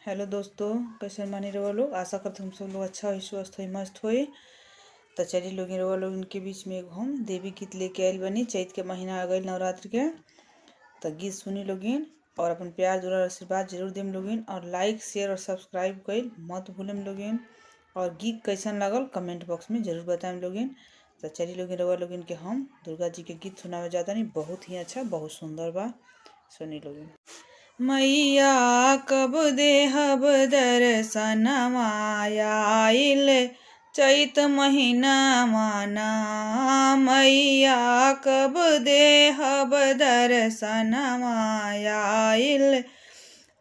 Hello दोस्तों, कैसे मानी रहो लोग। आशा करते हम सब लोग अच्छा हो, स्वस्थ हो, मस्त हो। तो चलिए लोग रहो लोग इनके बीच में एक हम देवी गीत लेके आयल बनी। चैत के महीना आ गए नवरात्र के, तो गीत सुनी लोगिन और अपन प्यार दुलार आशीर्वाद जरूर देम लोगिन। और लाइक शेयर और सब्सक्राइब कर मत भूलम लोगिन। और गीत कैसन लगल कमेंट बॉक्स में जरूर बताएं लोगिन। तो चलिए लोगिन रहो लोगिन के हम दुर्गा जी के गीत सुनावे जाता नहीं, बहुत ही अच्छा, बहुत सुंदर बा। सुनी लोगिन। मैया कब देहब दर्शनमा आइल चैत महीना माना। मैया कब देहब दर्शनमा आइल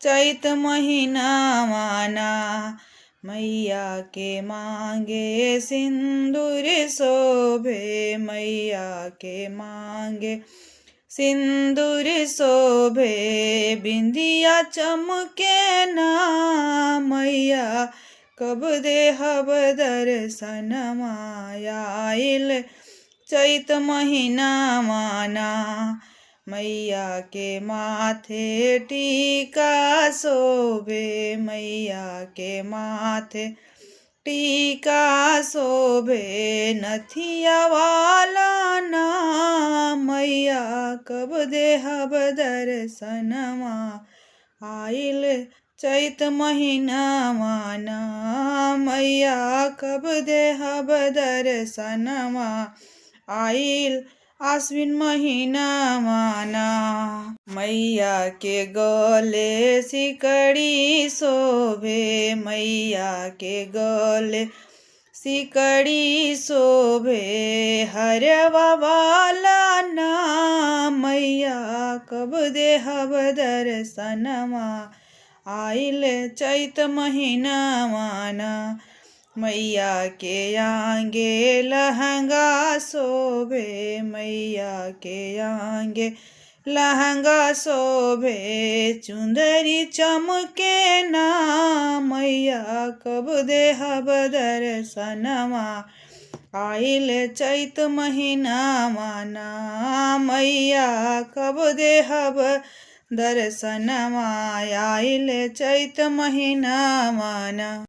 चैत महीना माना। मैया के मांगे सिंदूर शोभे, मैया के मांगे सिंदूर शोभे, बिंदिया चमके ना। मैया कब देहब दर्शनमा आइल चैत महीना माना। मैया के माथे टीका शोभे, मैया के माथे टीका शोभे, नथिया वाला ना। मैया कब देहब दर्शनमा आइल चैत महीना माना। मैया कब देहब दर्शनमा आइल आश्विन महीना माना। मैया के गले सिकड़ी शोभे, मैया के गले सिकड़ी शोभे, हरवा वाला ना। मैया कब देहब दर्शनमा आइल चैत महीना माना। मैया के आंगे लहंगा शोभे, मैया के आंगे लहंगा शोभे, चुंदरी चमके ना। मैया कब देहब दर्शनमा आइल चैत महीना माना। मैया कब देहब दर्शनमा आइल चैत महीना माना।